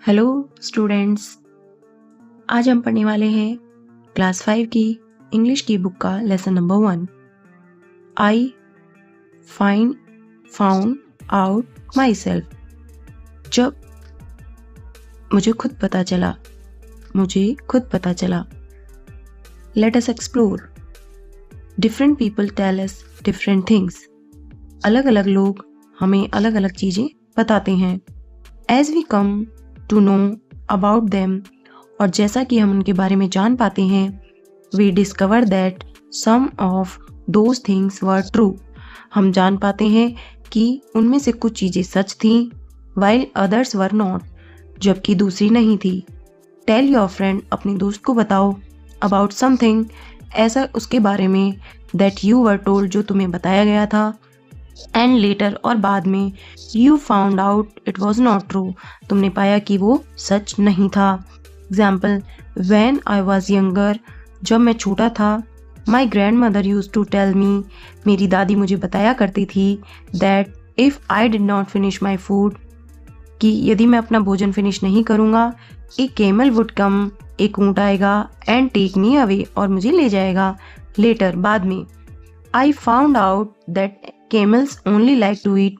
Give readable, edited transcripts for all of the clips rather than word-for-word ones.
Hello students, आज हम पढ़ने वाले हैं क्लास 5 की इंग्लिश की बुक का lesson number 1। I found out माई सेल्फ। जब मुझे खुद पता चला। Let us explore. Different people tell us different things. अलग अलग लोग हमें अलग अलग चीज़ें बताते हैं। As we come to know about them, और जैसा कि हम उनके बारे में जान पाते हैं, we discover that some of those things were true. हम जान पाते हैं कि उनमें से कुछ चीज़ें सच थीं, वाइल अदर्स वर नॉट, जबकि दूसरी नहीं थी। टेल योर फ्रेंड, अपने दोस्त को बताओ, अबाउट समथिंग, ऐसा उसके बारे में, दैट यू वर टोल्ड, जो तुम्हें बताया गया था, एंड लेटर, और बाद में, you found out it was not true, तुमने पाया कि वो सच नहीं था। Example, when I was younger, जब मैं छोटा था, my grandmother use to tell me, मेरी दादी मुझे बताया करती थी, that if I did not finish my food, कि यदि मैं अपना भोजन फिनिश नहीं करूँगा, ए केमल वुड कम, एक ऊँट आएगा, एंड टेक मी अवे, और मुझे ले जाएगा। लेटर, बाद में, आई found out that camels only like to eat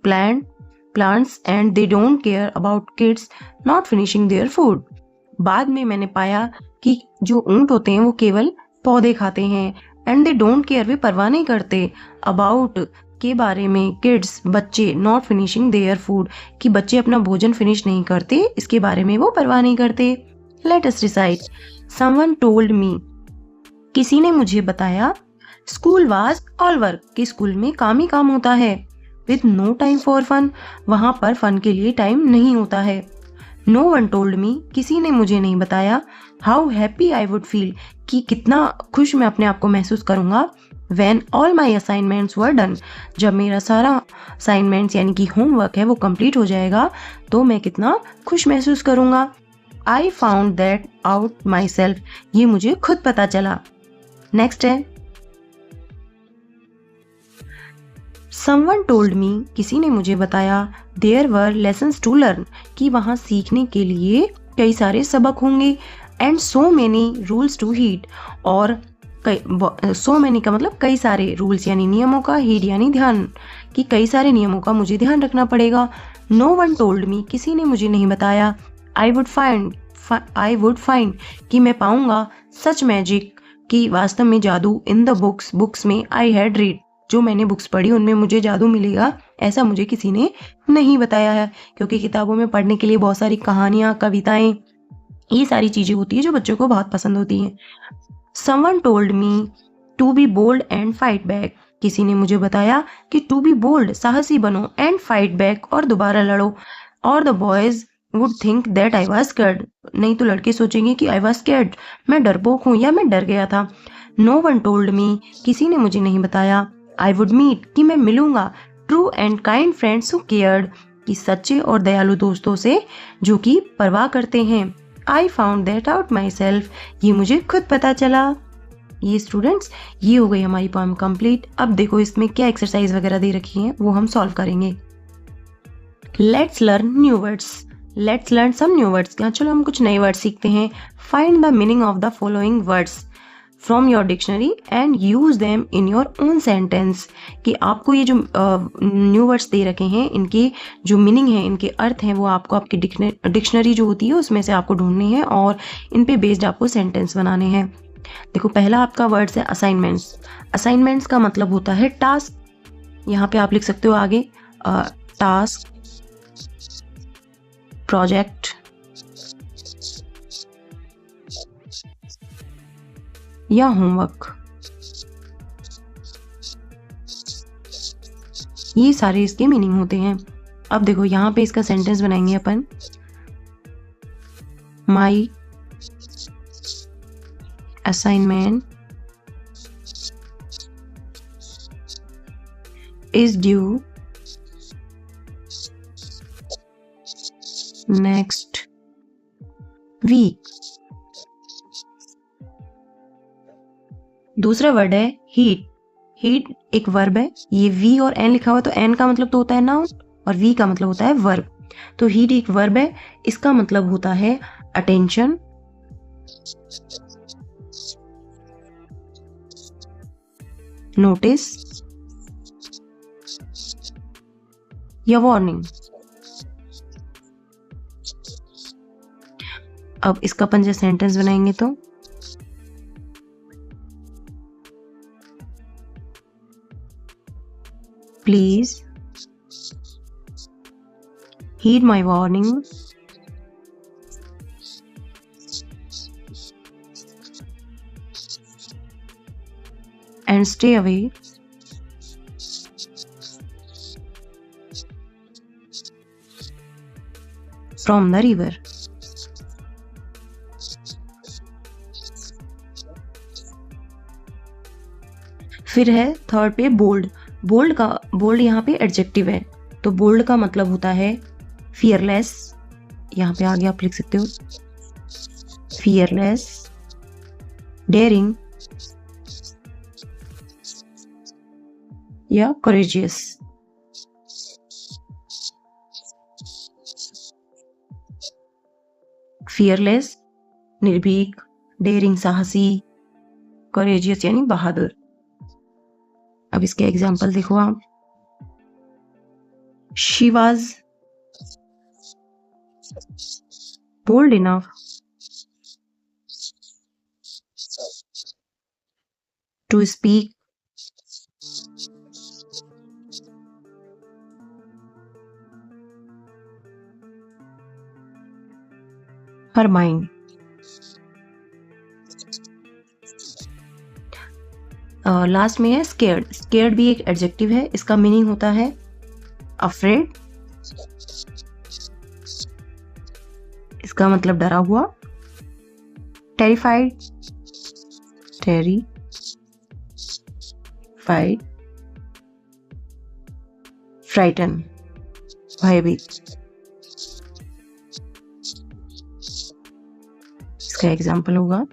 plants and they don't care about kids not finishing their food। बाद में मैंने पाया कि जो ऊंट होते हैं वो केवल पौधे खाते हैं, and they don't care, वे परवाह नहीं करते, about के बारे में, kids बच्चे, not finishing their food, कि बच्चे अपना भोजन फिनिश नहीं करते, इसके बारे में वो परवाह नहीं करते। Let us recite। Someone told me, किसी ने मुझे बताया, स्कूल वाज ऑल वर्क, कि स्कूल में काम ही काम होता है, with no time for fun, वहाँ पर फन के लिए टाइम नहीं होता है। नो वन टोल्ड मी, किसी ने मुझे नहीं बताया, how happy I would feel, कि कितना खुश मैं अपने आप को महसूस करूँगा, when all my assignments were done, जब मेरा सारा असाइनमेंट्स यानी कि होमवर्क है वो कंप्लीट हो जाएगा तो मैं कितना खुश महसूस करूँगा। आई found that out my self, ये मुझे खुद पता चला। नेक्स्ट है, Someone told me, किसी ने मुझे बताया, there were lessons to learn, कि वहाँ सीखने के लिए कई सारे सबक होंगे, and so many rules to heed, और so many का मतलब कई सारे, rules यानी नियमों का, heed यानी ध्यान, कि कई सारे नियमों का मुझे ध्यान रखना पड़ेगा। No one told me, किसी ने मुझे नहीं बताया, I would find, कि मैं पाऊंगा, such magic, कि वास्तव में जादू, in the books में I had read, जो मैंने बुक्स पढ़ी उनमें मुझे जादू मिलेगा, ऐसा मुझे किसी ने नहीं बताया है, क्योंकि किताबों में पढ़ने के लिए बहुत सारी कहानियाँ, कविताएं, ये सारी चीज़ें होती है जो बच्चों को बहुत पसंद होती हैं। Someone told me to be bold and fight back, किसी ने मुझे बताया कि to be bold, साहसी बनो, and fight back, और दोबारा लड़ो, और the boys would think that I was scared, नहीं तो लड़के सोचेंगे कि I was scared, मैं डरपोक हूँ या मैं डर गया था। No one told me, किसी ने मुझे नहीं बताया, I would meet, कि मैं मिलूंगा, true and kind friends who cared, कि सच्चे और दयालु दोस्तों से जो कि परवाह करते हैं। I found that out myself, ये मुझे खुद पता चला। ये स्टूडेंट्स, ये हो गई हमारी पोएम कंप्लीट। अब देखो इसमें क्या एक्सरसाइज वगैरह दे रखी हैं वो हम सॉल्व करेंगे। Let's learn new words. Let's learn some new words. चलो हम कुछ नए वर्ड सीखते हैं। Find the meaning of the following words from your dictionary and use them in your own sentence, कि आपको ये जो न्यू वर्ड्स दे रखे हैं, इनके जो मीनिंग है, इनके अर्थ हैं, वो आपको आपकी डिक्शनरी जो होती है उसमें से आपको ढूंढने हैं और इन पे बेस्ड आपको सेंटेंस बनाने हैं। देखो, पहला आपका वर्ड्स है असाइनमेंट्स। असाइनमेंट्स का मतलब होता है टास्क। यहाँ पे आप लिख सकते हो आगे टास्क, प्रोजेक्ट या होमवर्क, ये सारे इसके मीनिंग होते हैं। अब देखो यहाँ पे इसका सेंटेंस बनाएंगे अपन। My assignment is due next week. दूसरा वर्ड है हीट। हीट एक वर्ब है, ये वी और एन लिखा हुआ है, तो एन का मतलब तो होता है नाउन और वी का मतलब होता है वर्ब। तो हीड एक वर्ब है, इसका मतलब होता है अटेंशन, नोटिस या वार्निंग। अब इसका अपन जब सेंटेंस बनाएंगे तो please heed my warning and stay away from the river। फिर है थर्ड पे बोल्ड। बोल्ड यहाँ पे एडजेक्टिव है, तो बोल्ड का मतलब होता है फियरलेस। यहाँ पे आगे आप लिख सकते हो फियरलेस, डेयरिंग या करेजियस। फियरलेस निर्भीक, डेयरिंग साहसी, करेजियस यानी बहादुर। अब इसके एग्जाम्पल देखो आप। She was bold enough to speak her mind। Last में है स्केर्ड। स्केर्ड भी एक एडजेक्टिव है, इसका मीनिंग होता है अफ्रेड, इसका मतलब डरा हुआ। टेरिफाइड, फ्राइटन, भयभीत। इसका एग्जाम्पल होगा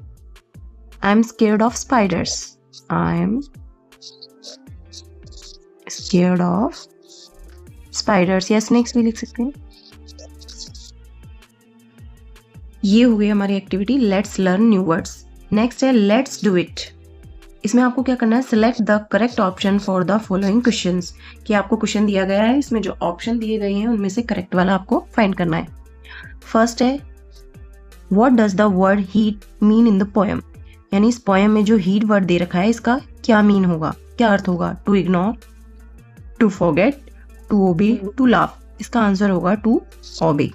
I am scared of spiders. I am scared of spiders या स्नेक्स भी लिख सकते हैं। ये हो गई हमारी activity let's learn new words. Next है लेट्स डू इट। इसमें आपको क्या करना है, select the correct option for the following questions. कि आपको क्वेश्चन दिया गया है, इसमें जो ऑप्शन दिए गए हैं उनमें से करेक्ट वाला आपको फाइंड करना है। फर्स्ट है what does the word heat mean in the poem. यानी इस पोएम में जो हीट वर्ड दे रखा है इसका क्या मीन होगा, क्या अर्थ होगा। To ignore, to forget, to obey, to laugh. इसका आंसर होगा टू ओबे।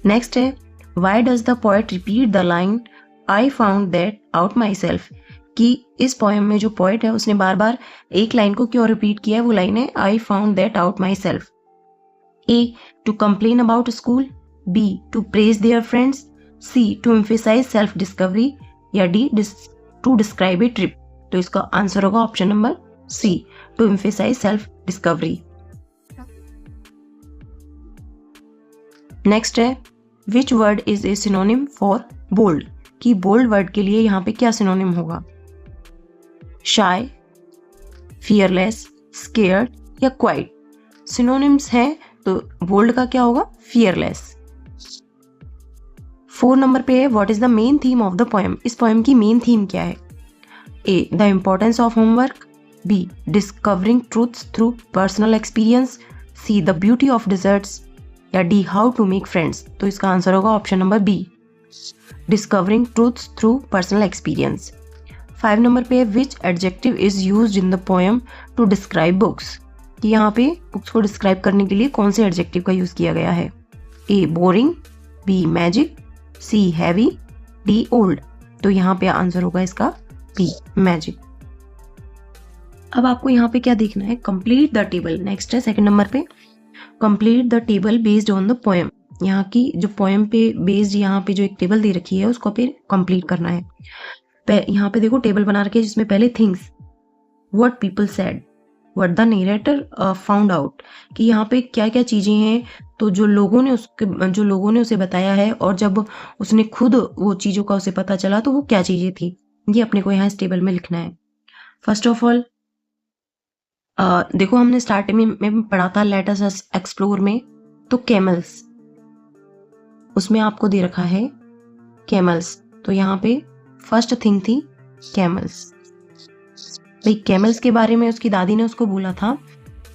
नेक्स्ट है why does the poet repeat the line I found that out my myself इस पोएम में जो पोएट है उसने बार बार एक लाइन को क्यों रिपीट किया है, वो लाइन है I found that out my self. A to complain about school, B to praise their friends, C to emphasise self discovery, या D to describe a trip. तो इसका आंसर होगा option number C, to emphasise self discovery. Next है which word is a synonym for bold. कि bold word के लिए यहाँ पे क्या सिनोनिम होगा, शाय, फियरलेस, स्केयर्ड या क्वाइट। सिनोनिम्स हैं तो बोल्ड का क्या होगा, फियरलेस। 4 नंबर पे है what is the main theme of the poem. इस पोएम की मेन थीम क्या है। A the importance of homework, B discovering truths through personal experience, C the beauty of deserts, या D how to make friends. तो इसका answer होगा option number B, discovering truths through personal experience. 5 number पे which adjective is used in the poem to describe books. कि यहाँ पे books को describe करने के लिए कौन से एडजेक्टिव का यूज किया गया है। ए बोरिंग, बी मैजिक, सी हैवी, डी ओल्ड। तो यहाँ पे आंसर होगा इसका बी, मैजिक। अब आपको यहाँ पे क्या देखना है, कंप्लीट द टेबल। नेक्स्ट है 2nd नंबर पे complete the table based on the poem. यहाँ की जो पोएम पे बेस्ड यहाँ पे जो एक टेबल दे रखी है उसको पे कंप्लीट करना है। यहाँ पे देखो टेबल बना रखी है जिसमें पहले things, what people said, what the narrator found out. कि यहाँ पे क्या क्या चीजें हैं, तो जो लोगों ने उसे बताया है और जब उसने खुद वो चीजों का उसे पता चला तो वो क्या चीजें थी, ये अपने को यहाँ इस टेबल में लिखना है। फर्स्ट ऑफ ऑल देखो हमने स्टार्टिंग में पढ़ा था लेट अस एक्सप्लोर में तो कैमल्स, उसमें आपको दे रखा है कैमल्स, तो यहाँ पे फर्स्ट थिंग थी कैमल्स। भाई कैमल्स के बारे में उसकी दादी ने उसको बोला था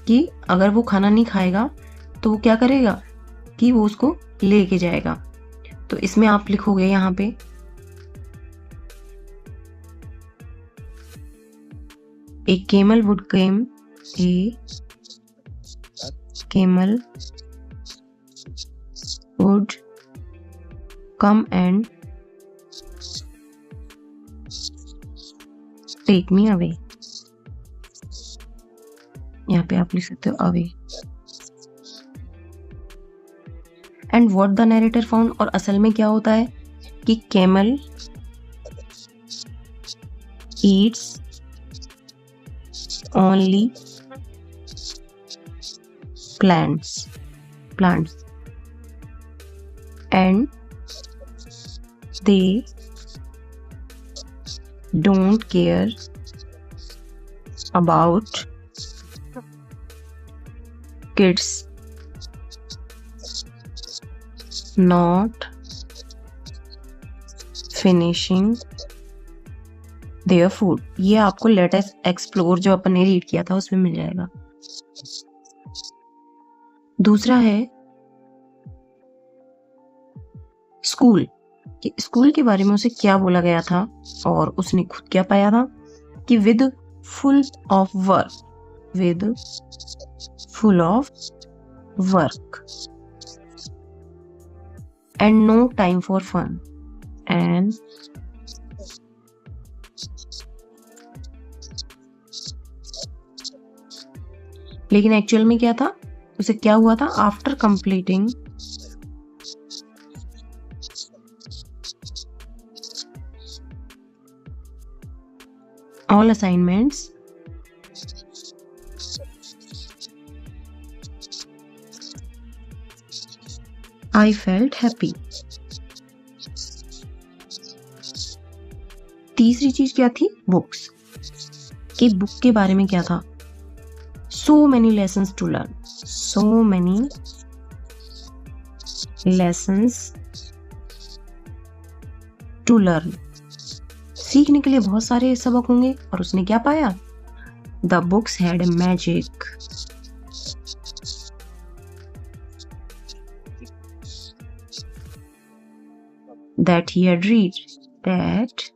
कि अगर वो खाना नहीं खाएगा तो वो क्या करेगा कि वो उसको लेके जाएगा। तो इसमें आप लिखोगे यहाँ पे ए camel would come, a camel would come and take me away। यहाँ पे आप लिख सकते हो away. And what the narrator found, और असल में क्या होता है कि camel Yeats only plants and they don't care about kids not finishing their food. ये आपको लेटेस्ट एक्सप्लोर जो अपन ने रीड किया था उसमें मिल जाएगा। दूसरा है स्कूल, कि स्कूल के बारे में उसे क्या बोला गया था और उसने खुद क्या पाया था कि with full of work and no time for fun and लेकिन एक्चुअल में क्या था, उसे क्या हुआ था, after completing all assignments I felt happy. तीसरी चीज क्या थी, बुक्स, कि बुक के बारे में क्या था, so many lessons to learn, so many lessons to learn, सीखने के लिए बहुत सारे सबक होंगे। और उसने क्या पाया, the books had a magic that he had read।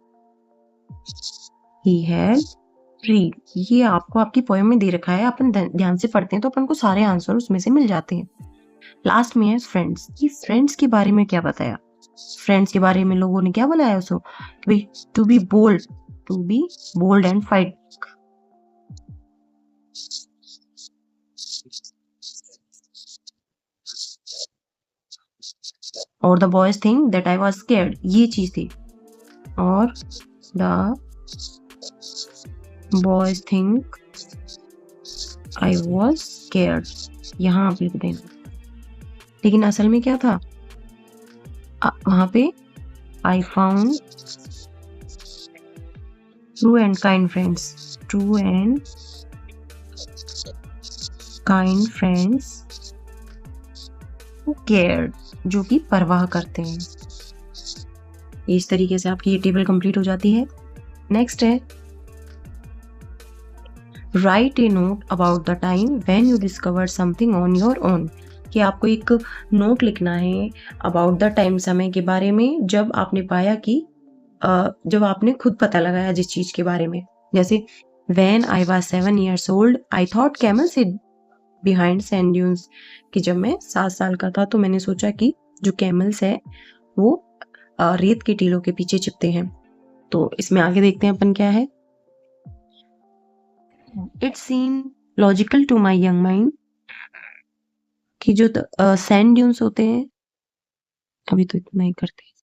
ये आपको आपकी पोएम में दे रखा है, अपन ध्यान से पढ़ते हैं तो अपन को सारे आंसर उसमें से मिल जाते हैं। लास्ट में है फ्रेंड्स, ये फ्रेंड्स के बारे में क्या बताया, फ्रेंड्स के बारे में लोगों ने क्या बताया उसको, to be bold and fight. और the boys think that I was scared, ये चीज थी। और the boys think I was scared, यहाँ आप लिख देना। लेकिन असल में क्या था वहां पे, I found true and kind friends who cared, जो कि परवाह करते हैं। इस तरीके से आपकी ये टेबल कंप्लीट हो जाती है। नेक्स्ट है right A note about the time when you discovered something on your own, कि आपको एक नोट लिखना है अबाउट द टाइम, समय के बारे में जब आपने पाया कि जब आपने खुद पता लगाया जिस चीज के बारे में। जैसे when I was 7 years old I thought camels hid behind sand dunes, कि जब मैं 7 साल का था तो मैंने सोचा कि जो कैमल्स है वो रेत के टीलों के पीछे छिपते हैं। तो इसमें आगे देखते हैं अपन क्या है। It seem logical to my young mind, कि जो सैंड ड्यून्स होते हैं, अभी तो इतना ही करते हैं।